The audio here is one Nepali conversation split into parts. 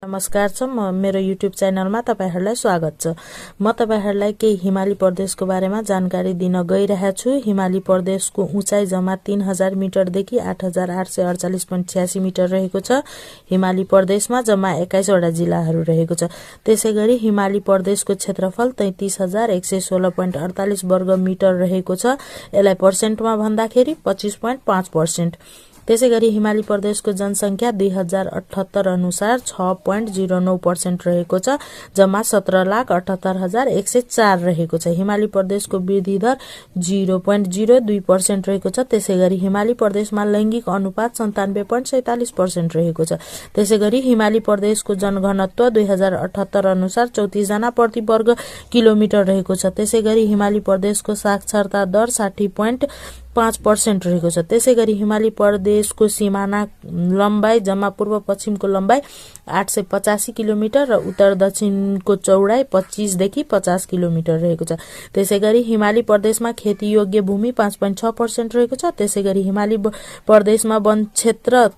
नमस्कार छ मेरो युट्युब च्यानलमा तपाईहरुलाई स्वागत छ। म तपाईहरुलाई केही हिमाली प्रदेशको बारेमा जानकारी दिन गइरहेको छु। हिमाली प्रदेशको उचाइ जम्मा 3000 मिटर देखि 8848.86 मिटर रहेको छ। हिमाली प्रदेशमा जम्मा 21 वटा जिल्लाहरू रहेको छ। त्यसैगरी हिमाली प्रदेशको क्षेत्रफल 33116.48 वर्ग मिटर रहेको छ। यसलाई पर्सेन्टमा भन्दाखेरि 25.5%। त्यसैगरी हिमाली प्रदेशको जनसंख्या 2078 अनुसार 6.09% रहेको छ। जम्मा 17,78,104 रहेको छ। हिमाली प्रदेशको वृद्धि दर 0.02% रहेको छ। त्यसैगरी हिमाली प्रदेशमा लैंगिक अनुपात 97.47% रहेको छ। त्यसैगरी हिमाली प्रदेशको जनघनत्व 2078 अनुसार 34 जना प्रति वर्ग किलोमिटर रहेको छ। त्यसैगरी हिमाली प्रदेशको साक्षरता दर 60.5% रहेको छ। त्यसैगरी हिमाली प्रदेशको सीमाना लम्बाई जम्मा पूर्व पश्चिमको लम्बाई 885 किलोमिटर र उत्तर दक्षिणको चौडाई 25 देखि 50 किलोमिटर रहेको छ। त्यसैगरी हिमाली प्रदेशमा खेती योग्य भूमि 5.6% रहेको छ। त्यसैगरी हिमाली प्रदेशमा वन क्षेत्र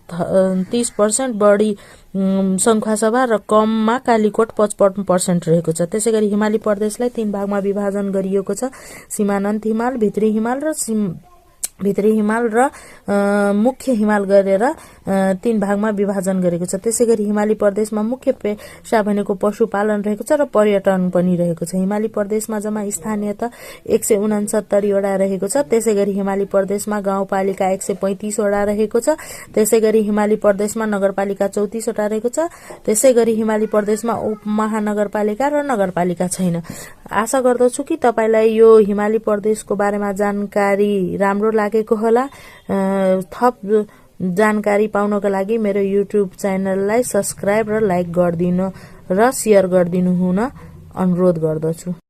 30% बढी संखुवासभा र कममा कालीकोट 55% रहेको छ। त्यसैगरी हिमाली प्रदेशलाई 3 भागमा विभाजन गरिएको छ। सीमान्तन हिमाल, भित्री हिमाल र मुख्य हिमाल गरेर 3 भागमा विभाजन गरेको छ। त्यसैगरी हिमाली प्रदेशमा मुख्य पेशा भनेको पशुपालन रहेको छ र पर्यटन पनि रहेको छ। हिमाली प्रदेशमा जम्मा स्थानीयता 169 वटा रहेको छ। त्यसैगरी हिमाली प्रदेशमा गाउँपालिका 135 वटा रहेको छ। त्यसैगरी हिमाली प्रदेशमा नगरपालिका 34 वटा रहेको छ। त्यसैगरी हिमाली प्रदेशमा उपमहानगरपालिका र नगरपालिका छैन। आशा गर्दछु कि तपाईलाई यो हिमाली प्रदेशको बारेमा जानकारी राम्रो लागेको होला। थप जानकारी पाउनको लागि मेरो युट्युब च्यानललाई सब्स्क्राइब र लाइक गरिदिनु र शेयर गरिदिनु हुन अनुरोध गर्दछु।